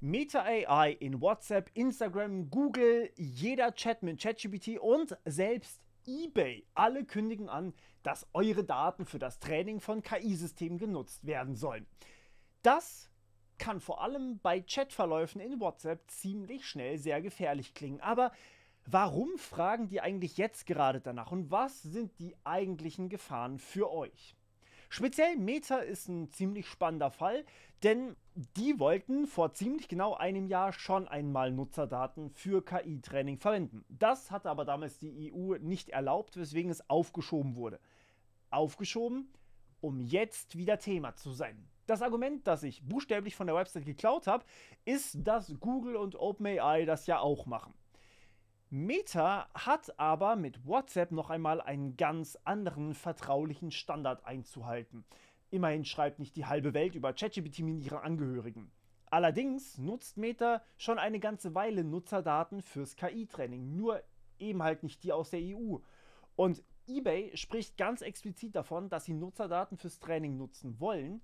Meta AI in WhatsApp, Instagram, Google, jeder Chat mit ChatGPT und selbst eBay. Alle kündigen an, dass eure Daten für das Training von KI-Systemen genutzt werden sollen. Das kann vor allem bei Chatverläufen in WhatsApp ziemlich schnell sehr gefährlich klingen. Aber warum fragen die eigentlich jetzt gerade danach und was sind die eigentlichen Gefahren für euch? Speziell Meta ist ein ziemlich spannender Fall, denn die wollten vor ziemlich genau einem Jahr schon einmal Nutzerdaten für KI-Training verwenden. Das hatte aber damals die EU nicht erlaubt, weswegen es aufgeschoben wurde. Aufgeschoben, um jetzt wieder Thema zu sein. Das Argument, das ich buchstäblich von der Website geklaut habe, ist, dass Google und OpenAI das ja auch machen. Meta hat aber mit WhatsApp noch einmal einen ganz anderen vertraulichen Standard einzuhalten. Immerhin schreibt nicht die halbe Welt über ChatGPT mit ihren Angehörigen. Allerdings nutzt Meta schon eine ganze Weile Nutzerdaten fürs KI-Training, nur eben halt nicht die aus der EU. Und eBay spricht ganz explizit davon, dass sie Nutzerdaten fürs Training nutzen wollen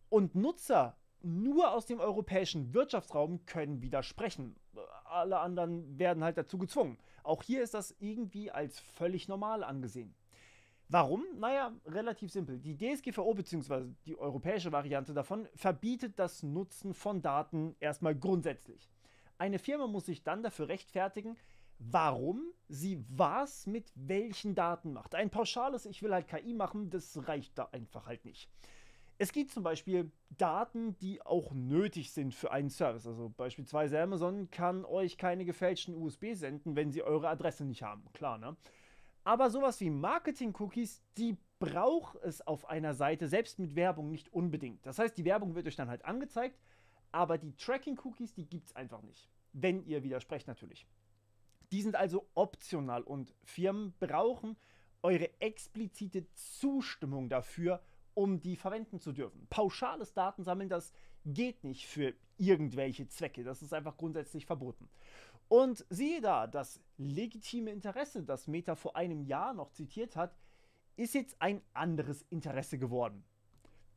und Nutzer nur aus dem europäischen Wirtschaftsraum können widersprechen. Alle anderen werden halt dazu gezwungen. Auch hier ist das irgendwie als völlig normal angesehen. Warum? Naja, relativ simpel. Die DSGVO bzw. die europäische Variante davon verbietet das Nutzen von Daten erstmal grundsätzlich. Eine Firma muss sich dann dafür rechtfertigen, warum sie was mit welchen Daten macht. Ein pauschales Ich will halt KI machen, das reicht da einfach halt nicht. Es gibt zum Beispiel Daten, die auch nötig sind für einen Service. Also beispielsweise Amazon kann euch keine gefälschten USB senden, wenn sie eure Adresse nicht haben. Klar, ne? Aber sowas wie Marketing-Cookies, die braucht es auf einer Seite, selbst mit Werbung, nicht unbedingt. Das heißt, die Werbung wird euch dann halt angezeigt, aber die Tracking-Cookies, die gibt es einfach nicht. Wenn ihr widersprecht natürlich. Die sind also optional und Firmen brauchen eure explizite Zustimmung dafür, um die verwenden zu dürfen. Pauschales Datensammeln, das geht nicht für irgendwelche Zwecke. Das ist einfach grundsätzlich verboten. Und siehe da, das legitime Interesse, das Meta vor einem Jahr noch zitiert hat, ist jetzt ein anderes Interesse geworden.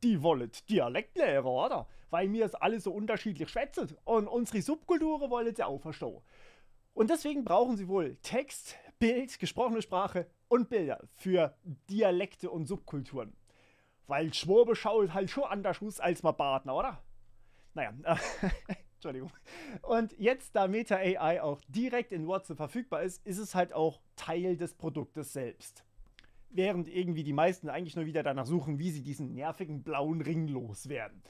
Die wollet Dialektlehrer, oder? Weil mir es alles so unterschiedlich schwätzt und unsere Subkulturen wollen sie auch verstehen. Und deswegen brauchen sie wohl Text, Bild, gesprochene Sprache und Bilder für Dialekte und Subkulturen. Weil Schwabe schaut halt schon anders aus als mal Partner, oder? Naja, Entschuldigung. Und jetzt, da Meta AI auch direkt in WhatsApp verfügbar ist, ist es halt auch Teil des Produktes selbst. Während irgendwie die meisten eigentlich nur wieder danach suchen, wie sie diesen nervigen blauen Ring loswerden.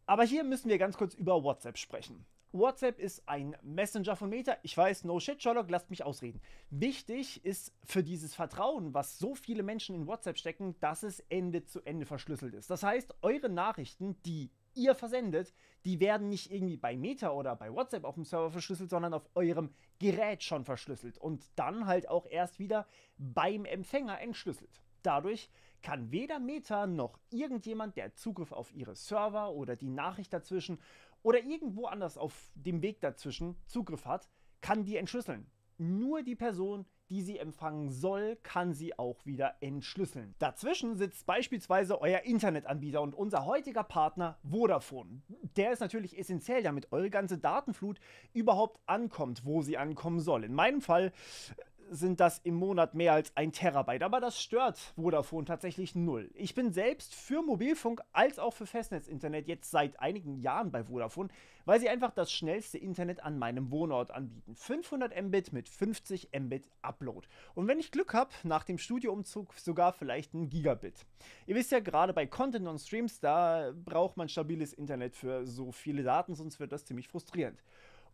Aber hier müssen wir ganz kurz über WhatsApp sprechen. WhatsApp ist ein Messenger von Meta. Ich weiß, no shit, Sherlock, lasst mich ausreden. Wichtig ist für dieses Vertrauen, was so viele Menschen in WhatsApp stecken, dass es Ende zu Ende verschlüsselt ist. Das heißt, eure Nachrichten, die ihr versendet, die werden nicht irgendwie bei Meta oder bei WhatsApp auf dem Server verschlüsselt, sondern auf eurem Gerät schon verschlüsselt und dann halt auch erst wieder beim Empfänger entschlüsselt. Dadurch kann weder Meta noch irgendjemand, der Zugriff auf ihre Server oder die Nachricht dazwischen oder irgendwo anders auf dem Weg dazwischen Zugriff hat, kann die entschlüsseln. Nur die Person, die sie empfangen soll, kann sie auch wieder entschlüsseln. Dazwischen sitzt beispielsweise euer Internetanbieter und unser heutiger Partner Vodafone. Der ist natürlich essentiell, damit eure ganze Datenflut überhaupt ankommt, wo sie ankommen soll. In meinem Fall sind das im Monat mehr als 1 Terabyte, aber das stört Vodafone tatsächlich null. Ich bin selbst für Mobilfunk als auch für Festnetzinternet jetzt seit einigen Jahren bei Vodafone, weil sie einfach das schnellste Internet an meinem Wohnort anbieten. 500 Mbit mit 50 Mbit Upload. Und wenn ich Glück habe, nach dem Studioumzug sogar vielleicht ein Gigabit. Ihr wisst ja, gerade bei Content und Streams, da braucht man stabiles Internet für so viele Daten, sonst wird das ziemlich frustrierend.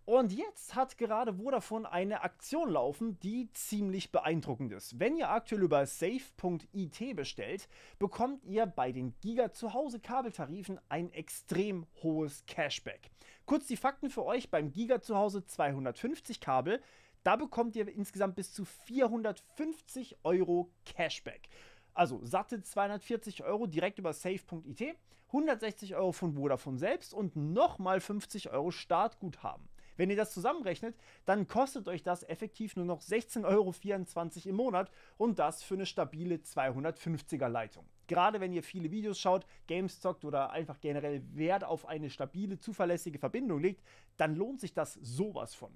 Und jetzt hat gerade Vodafone eine Aktion laufen, die ziemlich beeindruckend ist. Wenn ihr aktuell über safe.it bestellt, bekommt ihr bei den Giga zu Hause Kabeltarifen ein extrem hohes Cashback. Kurz die Fakten für euch: beim Giga zu Hause 250 Kabel, da bekommt ihr insgesamt bis zu 450 Euro Cashback. Also satte 240 Euro direkt über safe.it, 160 Euro von Vodafone selbst und nochmal 50 Euro Startguthaben. Wenn ihr das zusammenrechnet, dann kostet euch das effektiv nur noch 16,24 Euro im Monat und das für eine stabile 250er Leitung. Gerade wenn ihr viele Videos schaut, Games zockt oder einfach generell Wert auf eine stabile, zuverlässige Verbindung legt, dann lohnt sich das sowas von.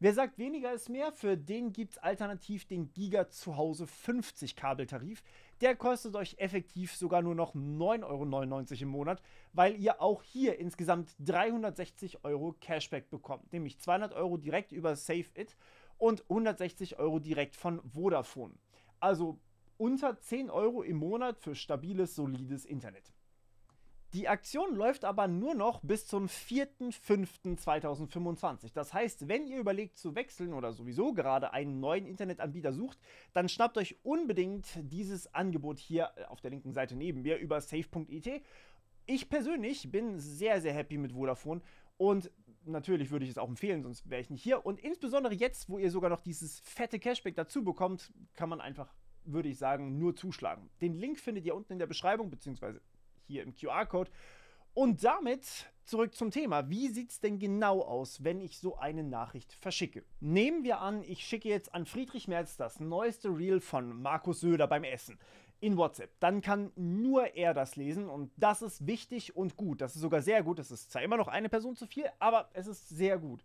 Wer sagt, weniger ist mehr, für den gibt es alternativ den Giga zu Hause 50 Kabeltarif. Der kostet euch effektiv sogar nur noch 9,99 € im Monat, weil ihr auch hier insgesamt 360 € Cashback bekommt. Nämlich 200 € direkt über SafeIt und 160 € direkt von Vodafone. Also unter 10 € im Monat für stabiles, solides Internet. Die Aktion läuft aber nur noch bis zum 4.5.2025. Das heißt, wenn ihr überlegt zu wechseln oder sowieso gerade einen neuen Internetanbieter sucht, dann schnappt euch unbedingt dieses Angebot hier auf der linken Seite neben mir über safe.it. Ich persönlich bin sehr, sehr happy mit Vodafone und natürlich würde ich es auch empfehlen, sonst wäre ich nicht hier. Und insbesondere jetzt, wo ihr sogar noch dieses fette Cashback dazu bekommt, kann man einfach, würde ich sagen, nur zuschlagen. Den Link findet ihr unten in der Beschreibung, beziehungsweise hier im QR-Code. Und damit zurück zum Thema. Wie sieht es denn genau aus, wenn ich so eine Nachricht verschicke? Nehmen wir an, ich schicke jetzt an Friedrich Merz das neueste Reel von Markus Söder beim Essen in WhatsApp. Dann kann nur er das lesen und das ist wichtig und gut. Das ist sogar sehr gut. Das ist zwar immer noch eine Person zu viel, aber es ist sehr gut.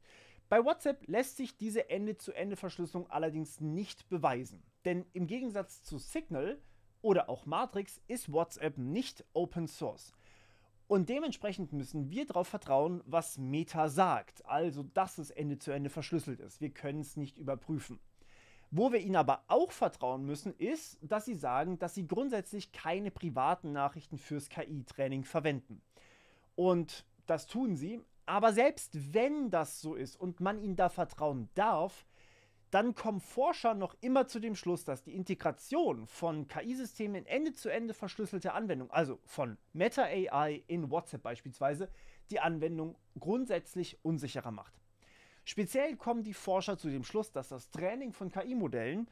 Bei WhatsApp lässt sich diese Ende-zu-Ende-Verschlüsselung allerdings nicht beweisen. Denn im Gegensatz zu Signal oder auch Matrix ist WhatsApp nicht Open Source. Und dementsprechend müssen wir darauf vertrauen, was Meta sagt, also dass es Ende-zu-Ende verschlüsselt ist. Wir können es nicht überprüfen. Wo wir ihnen aber auch vertrauen müssen, ist, dass sie sagen, dass sie grundsätzlich keine privaten Nachrichten fürs KI-Training verwenden. Und das tun sie, aber selbst wenn das so ist und man ihnen da vertrauen darf, dann kommen Forscher noch immer zu dem Schluss, dass die Integration von KI-Systemen in Ende-zu-Ende verschlüsselte Anwendungen, also von Meta AI in WhatsApp beispielsweise, die Anwendung grundsätzlich unsicherer macht. Speziell kommen die Forscher zu dem Schluss, dass das Training von KI-Modellen,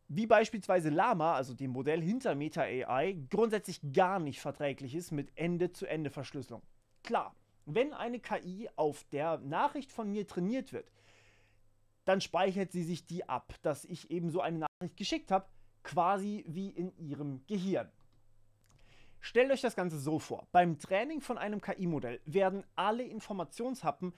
wie beispielsweise Llama, also dem Modell hinter Meta AI, grundsätzlich gar nicht verträglich ist mit Ende-zu-Ende-Verschlüsselung. Klar, wenn eine KI auf der Nachricht von mir trainiert wird, dann speichert sie sich die ab, dass ich eben so eine Nachricht geschickt habe, quasi wie in ihrem Gehirn. Stellt euch das Ganze so vor. Beim Training von einem KI-Modell werden alle Informationshappen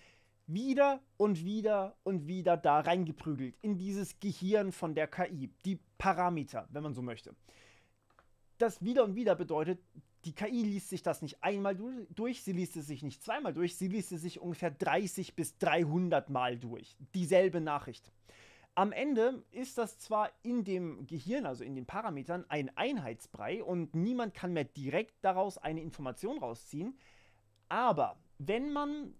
wieder und wieder und wieder da reingeprügelt, in dieses Gehirn von der KI, die Parameter, wenn man so möchte. Das wieder und wieder bedeutet, die KI liest sich das nicht einmal durch, sie liest es sich nicht zweimal durch, sie liest es sich ungefähr 30 bis 300 Mal durch. Dieselbe Nachricht. Am Ende ist das zwar in dem Gehirn, also in den Parametern, ein Einheitsbrei und niemand kann mehr direkt daraus eine Information rausziehen, aber wenn man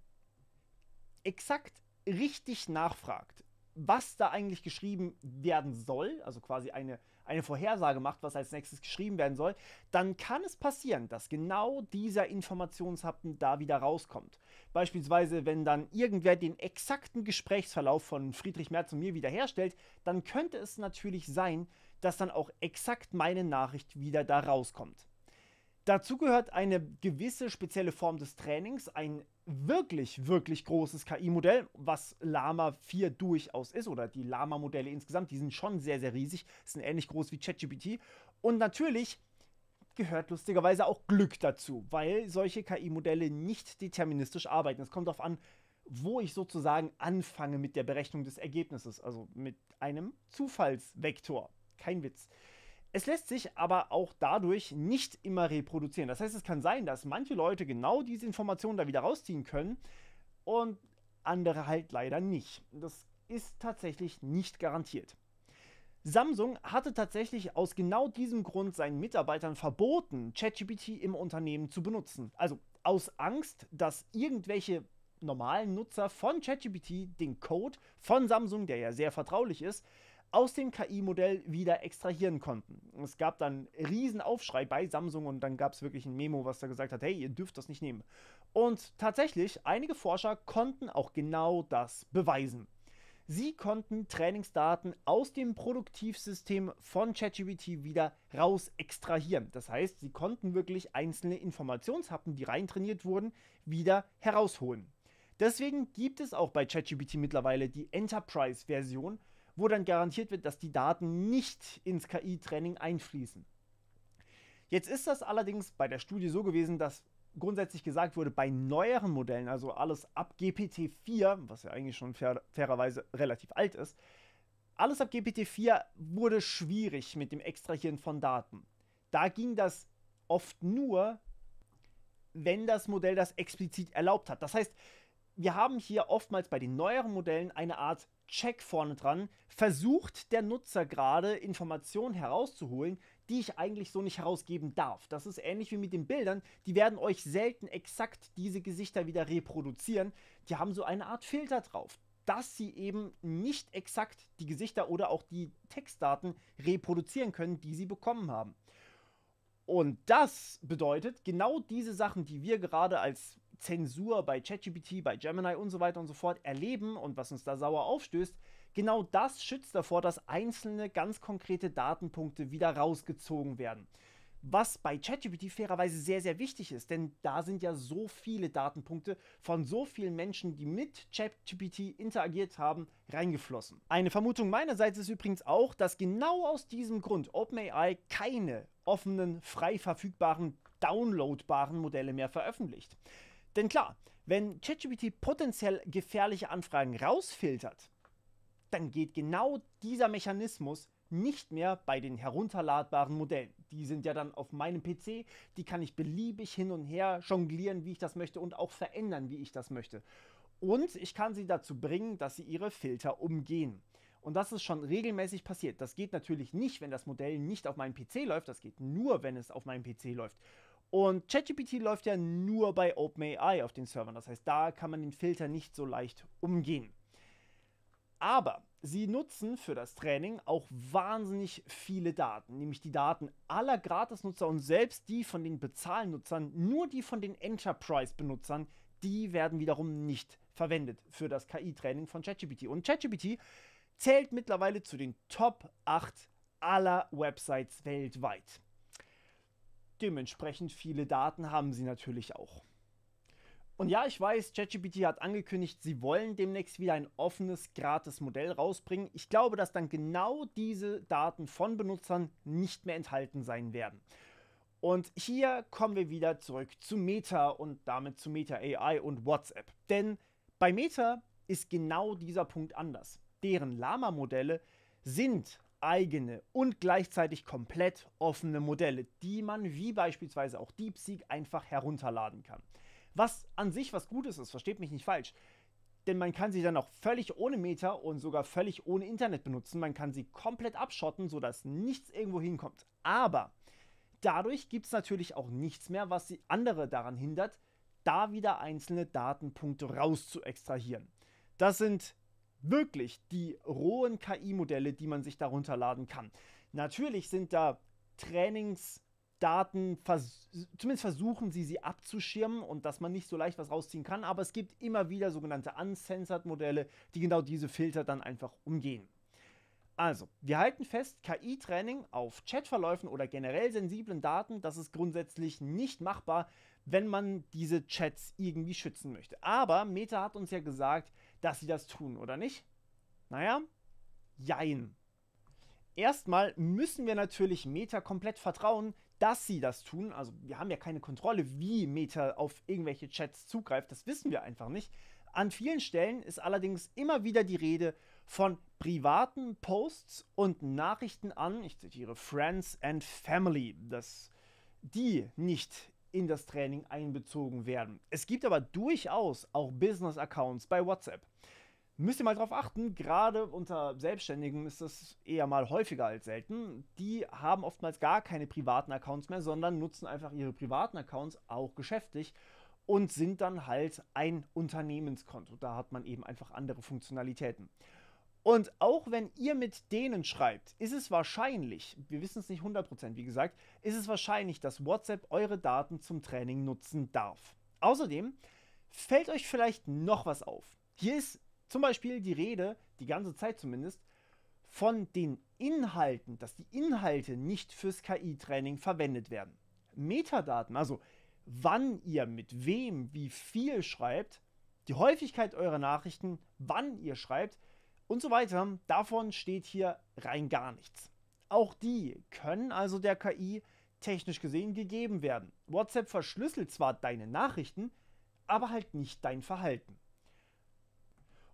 exakt richtig nachfragt, was da eigentlich geschrieben werden soll, also quasi eine Vorhersage macht, was als nächstes geschrieben werden soll, dann kann es passieren, dass genau dieser Informationshappen da wieder rauskommt. Beispielsweise, wenn dann irgendwer den exakten Gesprächsverlauf von Friedrich Merz und mir wiederherstellt, dann könnte es natürlich sein, dass dann auch exakt meine Nachricht wieder da rauskommt. Dazu gehört eine gewisse spezielle Form des Trainings, ein wirklich, wirklich großes KI-Modell, was Llama 4 durchaus ist, oder die Llama-Modelle insgesamt, die sind schon sehr, sehr riesig, sind ähnlich groß wie ChatGPT. Und natürlich gehört lustigerweise auch Glück dazu, weil solche KI-Modelle nicht deterministisch arbeiten. Es kommt darauf an, wo ich sozusagen anfange mit der Berechnung des Ergebnisses, also mit einem Zufallsvektor. Kein Witz. Es lässt sich aber auch dadurch nicht immer reproduzieren. Das heißt, es kann sein, dass manche Leute genau diese Informationen da wieder rausziehen können und andere halt leider nicht. Das ist tatsächlich nicht garantiert. Samsung hatte tatsächlich aus genau diesem Grund seinen Mitarbeitern verboten, ChatGPT im Unternehmen zu benutzen. Also aus Angst, dass irgendwelche normalen Nutzer von ChatGPT den Code von Samsung, der ja sehr vertraulich ist, aus dem KI-Modell wieder extrahieren konnten. Es gab dann riesen Aufschrei bei Samsung und dann gab es wirklich ein Memo, was da gesagt hat, hey, ihr dürft das nicht nehmen. Und tatsächlich, einige Forscher konnten auch genau das beweisen. Sie konnten Trainingsdaten aus dem Produktivsystem von ChatGPT wieder raus extrahieren. Das heißt, sie konnten wirklich einzelne Informationshappen, die reintrainiert wurden, wieder herausholen. Deswegen gibt es auch bei ChatGPT mittlerweile die Enterprise-Version, wo dann garantiert wird, dass die Daten nicht ins KI-Training einfließen. Jetzt ist das allerdings bei der Studie so gewesen, dass grundsätzlich gesagt wurde, bei neueren Modellen, also alles ab GPT-4, was ja eigentlich schon fairerweise relativ alt ist, alles ab GPT-4 wurde schwierig mit dem Extrahieren von Daten. Da ging das oft nur, wenn das Modell das explizit erlaubt hat. Das heißt, wir haben hier oftmals bei den neueren Modellen eine Art Check vorne dran. Versucht der Nutzer gerade Informationen herauszuholen, die ich eigentlich so nicht herausgeben darf. Das ist ähnlich wie mit den Bildern. Die werden euch selten exakt diese Gesichter wieder reproduzieren. Die haben so eine Art Filter drauf, dass sie eben nicht exakt die Gesichter oder auch die Textdaten reproduzieren können, die sie bekommen haben. Und das bedeutet, genau diese Sachen, die wir gerade als Zensur bei ChatGPT, bei Gemini und so weiter und so fort erleben und was uns da sauer aufstößt, genau das schützt davor, dass einzelne ganz konkrete Datenpunkte wieder rausgezogen werden. Was bei ChatGPT fairerweise sehr, sehr wichtig ist, denn da sind ja so viele Datenpunkte von so vielen Menschen, die mit ChatGPT interagiert haben, reingeflossen. Eine Vermutung meinerseits ist übrigens auch, dass genau aus diesem Grund OpenAI keine offenen, frei verfügbaren, downloadbaren Modelle mehr veröffentlicht. Denn klar, wenn ChatGPT potenziell gefährliche Anfragen rausfiltert, dann geht genau dieser Mechanismus nicht mehr bei den herunterladbaren Modellen. Die sind ja dann auf meinem PC, die kann ich beliebig hin und her jonglieren, wie ich das möchte und auch verändern, wie ich das möchte. Und ich kann sie dazu bringen, dass sie ihre Filter umgehen. Und das ist schon regelmäßig passiert. Das geht natürlich nicht, wenn das Modell nicht auf meinem PC läuft, das geht nur, wenn es auf meinem PC läuft. Und ChatGPT läuft ja nur bei OpenAI auf den Servern, das heißt, da kann man den Filter nicht so leicht umgehen. Aber sie nutzen für das Training auch wahnsinnig viele Daten, nämlich die Daten aller Gratis-Nutzer und selbst die von den Bezahlnutzern, nur die von den Enterprise-Benutzern, die werden wiederum nicht verwendet für das KI-Training von ChatGPT. Und ChatGPT zählt mittlerweile zu den Top 8 aller Websites weltweit. Dementsprechend viele Daten haben sie natürlich auch. Und ja, ich weiß, ChatGPT hat angekündigt, sie wollen demnächst wieder ein offenes, gratis Modell rausbringen. Ich glaube, dass dann genau diese Daten von Benutzern nicht mehr enthalten sein werden. Und hier kommen wir wieder zurück zu Meta und damit zu Meta AI und WhatsApp. Denn bei Meta ist genau dieser Punkt anders. Deren Llama-Modelle sind eigene und gleichzeitig komplett offene Modelle, die man wie beispielsweise auch DeepSeek einfach herunterladen kann. Was an sich was Gutes ist, versteht mich nicht falsch. Denn man kann sie dann auch völlig ohne Meta und sogar völlig ohne Internet benutzen. Man kann sie komplett abschotten, sodass nichts irgendwo hinkommt. Aber dadurch gibt es natürlich auch nichts mehr, was die andere daran hindert, da wieder einzelne Datenpunkte raus zu extrahieren. Das sind wirklich die rohen KI-Modelle, die man sich darunter laden kann. Natürlich sind da Trainingsdaten, zumindest versuchen sie abzuschirmen und dass man nicht so leicht was rausziehen kann, aber es gibt immer wieder sogenannte Uncensored Modelle, die genau diese Filter dann einfach umgehen. Also, wir halten fest, KI-Training auf Chatverläufen oder generell sensiblen Daten, das ist grundsätzlich nicht machbar, wenn man diese Chats irgendwie schützen möchte. Aber Meta hat uns ja gesagt, dass sie das tun, oder nicht? Naja, jein. Erstmal müssen wir natürlich Meta komplett vertrauen, dass sie das tun. Also wir haben ja keine Kontrolle, wie Meta auf irgendwelche Chats zugreift. Das wissen wir einfach nicht. An vielen Stellen ist allerdings immer wieder die Rede von privaten Posts und Nachrichten an, ich zitiere, Friends and Family, dass die nicht in das Training einbezogen werden. Es gibt aber durchaus auch Business-Accounts bei WhatsApp. Müsst ihr mal drauf achten, gerade unter Selbstständigen ist das eher mal häufiger als selten. Die haben oftmals gar keine privaten Accounts mehr, sondern nutzen einfach ihre privaten Accounts auch geschäftlich und sind dann halt ein Unternehmenskonto. Da hat man eben einfach andere Funktionalitäten. Und auch wenn ihr mit denen schreibt, ist es wahrscheinlich, wir wissen es nicht 100%, wie gesagt, ist es wahrscheinlich, dass WhatsApp eure Daten zum Training nutzen darf. Außerdem fällt euch vielleicht noch was auf. Hier ist zum Beispiel die Rede, die ganze Zeit zumindest, von den Inhalten, dass die Inhalte nicht fürs KI-Training verwendet werden. Metadaten, also wann ihr mit wem wie viel schreibt, die Häufigkeit eurer Nachrichten, wann ihr schreibt und so weiter, davon steht hier rein gar nichts. Auch die können also der KI technisch gesehen gegeben werden. WhatsApp verschlüsselt zwar deine Nachrichten, aber halt nicht dein Verhalten.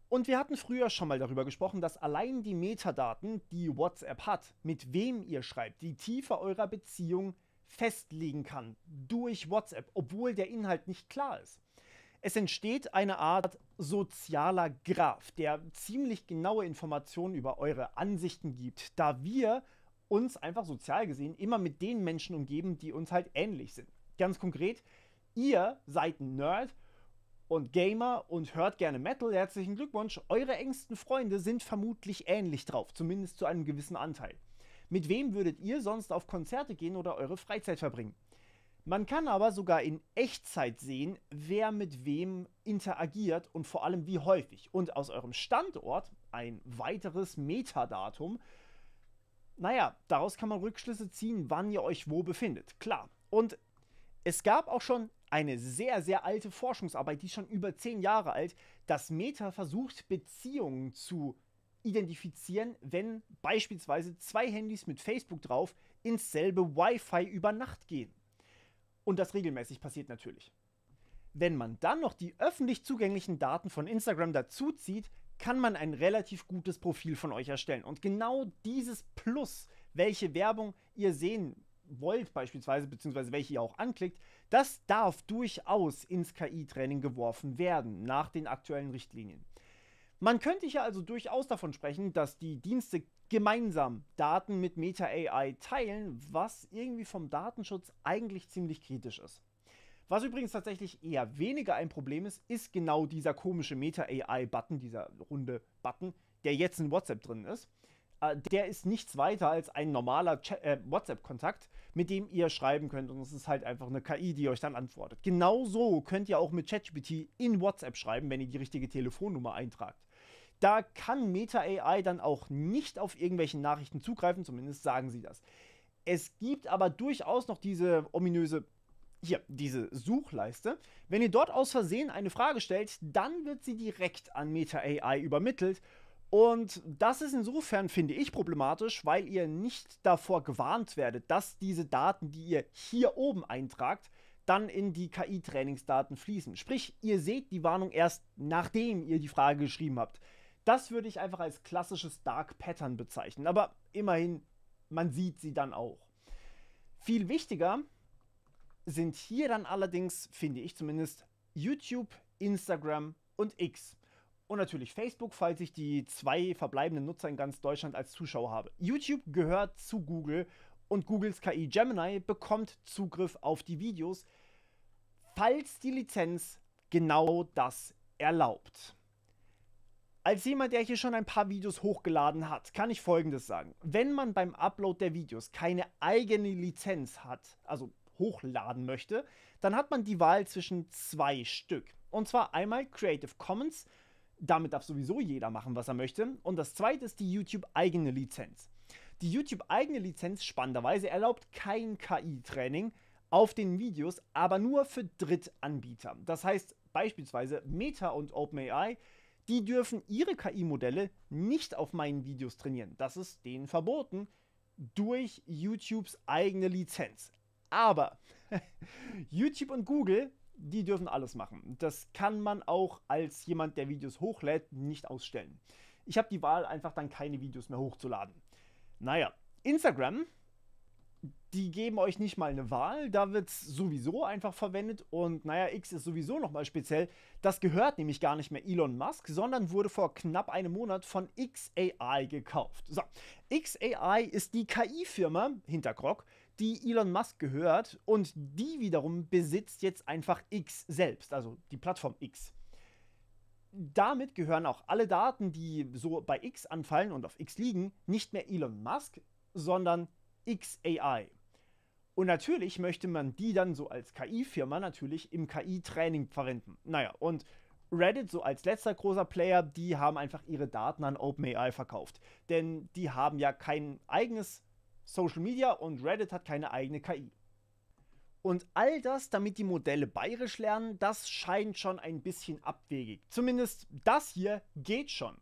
Und wir hatten früher schon mal darüber gesprochen, dass allein die Metadaten, die WhatsApp hat, mit wem ihr schreibt, die Tiefe eurer Beziehung festlegen kann durch WhatsApp, obwohl der Inhalt nicht klar ist. Es entsteht eine Art sozialer Graph, der ziemlich genaue Informationen über eure Ansichten gibt, da wir uns einfach sozial gesehen immer mit den Menschen umgeben, die uns halt ähnlich sind. Ganz konkret, ihr seid ein Nerd und Gamer und hört gerne Metal. Herzlichen Glückwunsch, eure engsten Freunde sind vermutlich ähnlich drauf, zumindest zu einem gewissen Anteil. Mit wem würdet ihr sonst auf Konzerte gehen oder eure Freizeit verbringen? Man kann aber sogar in Echtzeit sehen, wer mit wem interagiert und vor allem wie häufig. Und aus eurem Standort ein weiteres Metadatum. Naja, daraus kann man Rückschlüsse ziehen, wann ihr euch wo befindet. Klar. Und es gab auch schon eine sehr, sehr alte Forschungsarbeit, die ist schon über 10 Jahre alt, dass Meta versucht, Beziehungen zu identifizieren, wenn beispielsweise 2 Handys mit Facebook drauf ins selbe Wi-Fi über Nacht gehen. Und das regelmäßig passiert natürlich. Wenn man dann noch die öffentlich zugänglichen Daten von Instagram dazuzieht, kann man ein relativ gutes Profil von euch erstellen. Und genau dieses Plus, welche Werbung ihr sehen wollt beispielsweise, beziehungsweise welche ihr auch anklickt, das darf durchaus ins KI-Training geworfen werden, nach den aktuellen Richtlinien. Man könnte hier also durchaus davon sprechen, dass die Dienste gemeinsam Daten mit Meta AI teilen, was irgendwie vom Datenschutz eigentlich ziemlich kritisch ist. Was übrigens tatsächlich eher weniger ein Problem ist, ist genau dieser komische Meta AI-Button, dieser runde Button, der jetzt in WhatsApp drin ist. Der ist nichts weiter als ein normaler WhatsApp-Kontakt, mit dem ihr schreiben könnt, und es ist halt einfach eine KI, die euch dann antwortet. Genauso könnt ihr auch mit ChatGPT in WhatsApp schreiben, wenn ihr die richtige Telefonnummer eintragt. Da kann Meta AI dann auch nicht auf irgendwelche Nachrichten zugreifen, zumindest sagen sie das. Es gibt aber durchaus noch diese ominöse, diese Suchleiste. Wenn ihr dort aus Versehen eine Frage stellt, dann wird sie direkt an Meta AI übermittelt. Und das ist insofern, finde ich, problematisch, weil ihr nicht davor gewarnt werdet, dass diese Daten, die ihr hier oben eintragt, dann in die KI-Trainingsdaten fließen. Sprich, ihr seht die Warnung erst, nachdem ihr die Frage geschrieben habt. Das würde ich einfach als klassisches Dark Pattern bezeichnen, aber immerhin, man sieht sie dann auch. Viel wichtiger sind hier dann allerdings, finde ich zumindest, YouTube, Instagram und X. Und natürlich Facebook, falls ich die 2 verbleibenden Nutzer in ganz Deutschland als Zuschauer habe. YouTube gehört zu Google und Googles KI Gemini bekommt Zugriff auf die Videos, falls die Lizenz genau das erlaubt. Als jemand, der hier schon ein paar Videos hochgeladen hat, kann ich Folgendes sagen. Wenn man beim Upload der Videos keine eigene Lizenz hat, also hochladen möchte, dann hat man die Wahl zwischen 2 Stück. Und zwar einmal Creative Commons, damit darf sowieso jeder machen, was er möchte. Und das zweite ist die YouTube-eigene Lizenz. Die YouTube-eigene Lizenz, spannenderweise, erlaubt kein KI-Training auf den Videos, aber nur für Drittanbieter. Das heißt beispielsweise Meta und OpenAI, die dürfen ihre KI-Modelle nicht auf meinen Videos trainieren. Das ist denen verboten durch YouTubes eigene Lizenz. Aber YouTube und Google, die dürfen alles machen. Das kann man auch als jemand, der Videos hochlädt, nicht ausstellen. Ich habe die Wahl, einfach dann keine Videos mehr hochzuladen. Naja, Instagram, die geben euch nicht mal eine Wahl, da wird es sowieso einfach verwendet und naja, X ist sowieso nochmal speziell. Das gehört nämlich gar nicht mehr Elon Musk, sondern wurde vor knapp einem Monat von xAI gekauft. So, xAI ist die KI-Firma hinter Grok, die Elon Musk gehört, und die wiederum besitzt jetzt einfach X selbst, also die Plattform X. Damit gehören auch alle Daten, die so bei X anfallen und auf X liegen, nicht mehr Elon Musk, sondern xAI. Und natürlich möchte man die dann so als KI-Firma natürlich im KI-Training verwenden. Naja, und Reddit so als letzter großer Player, die haben einfach ihre Daten an OpenAI verkauft. Denn die haben ja kein eigenes Social Media und Reddit hat keine eigene KI. Und all das, damit die Modelle bayerisch lernen, das scheint schon ein bisschen abwegig. Zumindest das hier geht schon.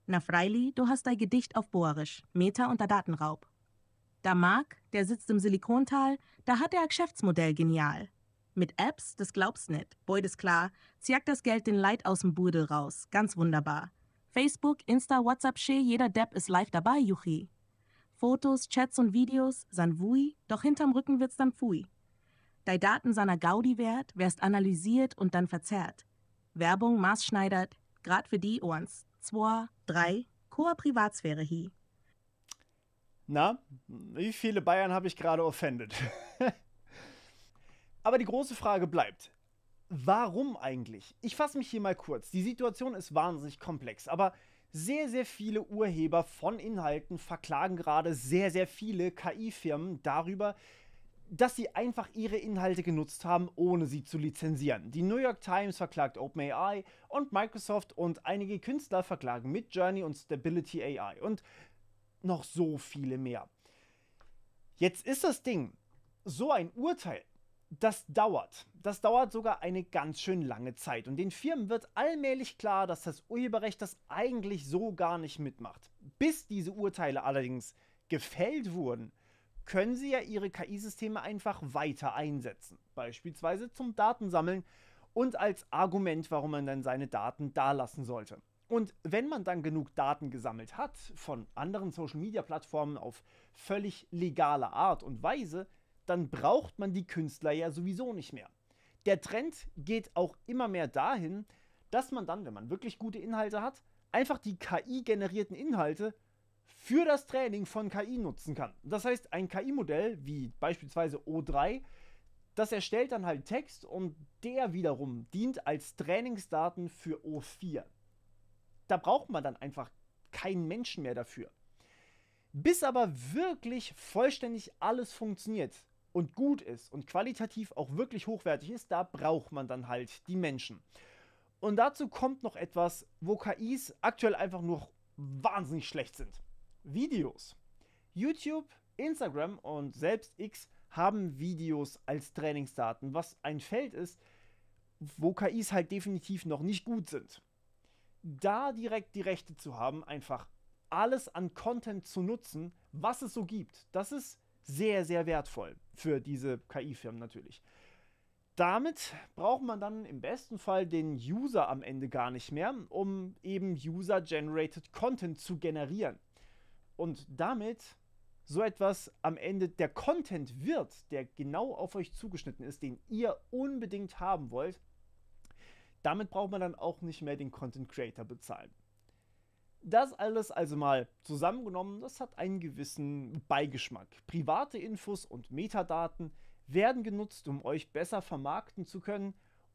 Na Freili, du hast dein Gedicht auf Bohrisch. Meta unter Datenraub. Da Marc, der sitzt im Silikontal, da hat er ein Geschäftsmodell genial. Mit Apps, das glaubst nicht, beut ist klar, ziagt das Geld den Leid aus dem Burdel raus, ganz wunderbar. Facebook, Insta, WhatsApp, jeder Depp ist live dabei, Juchi. Fotos, Chats und Videos, san wui, doch hinterm Rücken wird's dann pfui. Dei Daten seiner Gaudi wert, wärst analysiert und dann verzerrt. Werbung maßschneidert, grad für die Ohrens, 2, 3, Chor Privatsphäre hi. Na, wie viele Bayern habe ich gerade offended? Aber die große Frage bleibt, warum eigentlich? Ich fasse mich hier mal kurz. Die Situation ist wahnsinnig komplex, aber sehr, sehr viele Urheber von Inhalten verklagen gerade sehr, sehr viele KI-Firmen darüber, dass sie einfach ihre Inhalte genutzt haben, ohne sie zu lizenzieren. Die New York Times verklagt OpenAI und Microsoft und einige Künstler verklagen Midjourney und Stability AI und noch so viele mehr. Jetzt ist das Ding, so ein Urteil, das dauert. Das dauert sogar eine ganz schön lange Zeit. Und den Firmen wird allmählich klar, dass das Urheberrecht das eigentlich so gar nicht mitmacht. Bis diese Urteile allerdings gefällt wurden, können sie ja ihre KI-Systeme einfach weiter einsetzen. Beispielsweise zum Datensammeln und als Argument, warum man dann seine Daten dalassen sollte. Und wenn man dann genug Daten gesammelt hat von anderen Social-Media-Plattformen auf völlig legale Art und Weise, dann braucht man die Künstler ja sowieso nicht mehr. Der Trend geht auch immer mehr dahin, dass man dann, wenn man wirklich gute Inhalte hat, einfach die KI-generierten Inhalte für das Training von KI nutzen kann. Das heißt, ein KI-Modell wie beispielsweise O3, das erstellt dann halt Text und der wiederum dient als Trainingsdaten für O4. Da braucht man dann einfach keinen Menschen mehr dafür. Bis aber wirklich vollständig alles funktioniert und gut ist und qualitativ auch wirklich hochwertig ist, da braucht man dann halt die Menschen. Und dazu kommt noch etwas, wo KIs aktuell einfach nur wahnsinnig schlecht sind. Videos. YouTube, Instagram und selbst X haben Videos als Trainingsdaten, was ein Feld ist, wo KIs halt definitiv noch nicht gut sind. Da direkt die Rechte zu haben, einfach alles an Content zu nutzen, was es so gibt, das ist sehr, sehr wertvoll für diese KI-Firmen natürlich. Damit braucht man dann im besten Fall den User am Ende gar nicht mehr, um eben User-Generated Content zu generieren. Und damit so etwas am Ende der Content wird, der genau auf euch zugeschnitten ist, den ihr unbedingt haben wollt, damit braucht man dann auch nicht mehr den Content Creator bezahlen. Das alles also mal zusammengenommen, das hat einen gewissen Beigeschmack. Private Infos und Metadaten werden genutzt, um euch besser vermarkten zu können,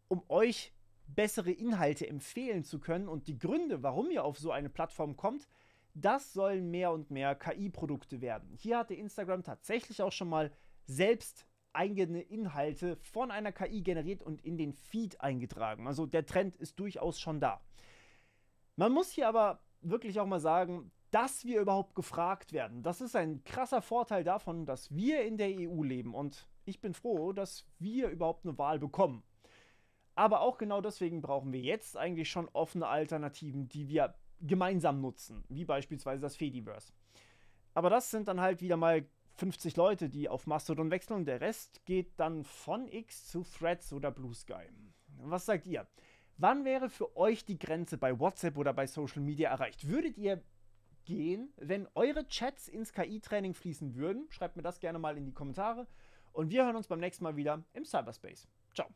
um euch bessere Inhalte empfehlen zu können. Und die Gründe, warum ihr auf so eine Plattform kommt, das sollen mehr und mehr KI-Produkte werden. Hier hatte Instagram tatsächlich auch schon mal selbst eigene Inhalte von einer KI generiert und in den Feed eingetragen. Also der Trend ist durchaus schon da. Man muss hier aber wirklich auch mal sagen, dass wir überhaupt gefragt werden. Das ist ein krasser Vorteil davon, dass wir in der EU leben und ich bin froh, dass wir überhaupt eine Wahl bekommen. Aber auch genau deswegen brauchen wir jetzt eigentlich schon offene Alternativen, die wir gemeinsam nutzen, wie beispielsweise das Fediverse. Aber das sind dann halt wieder mal 50 Leute, die auf Mastodon wechseln und der Rest geht dann von X zu Threads oder Blue Sky. Was sagt ihr? Wann wäre für euch die Grenze bei WhatsApp oder bei Social Media erreicht? Würdet ihr gehen, wenn eure Chats ins KI-Training fließen würden? Schreibt mir das gerne mal in die Kommentare und wir hören uns beim nächsten Mal wieder im Cyberspace. Ciao.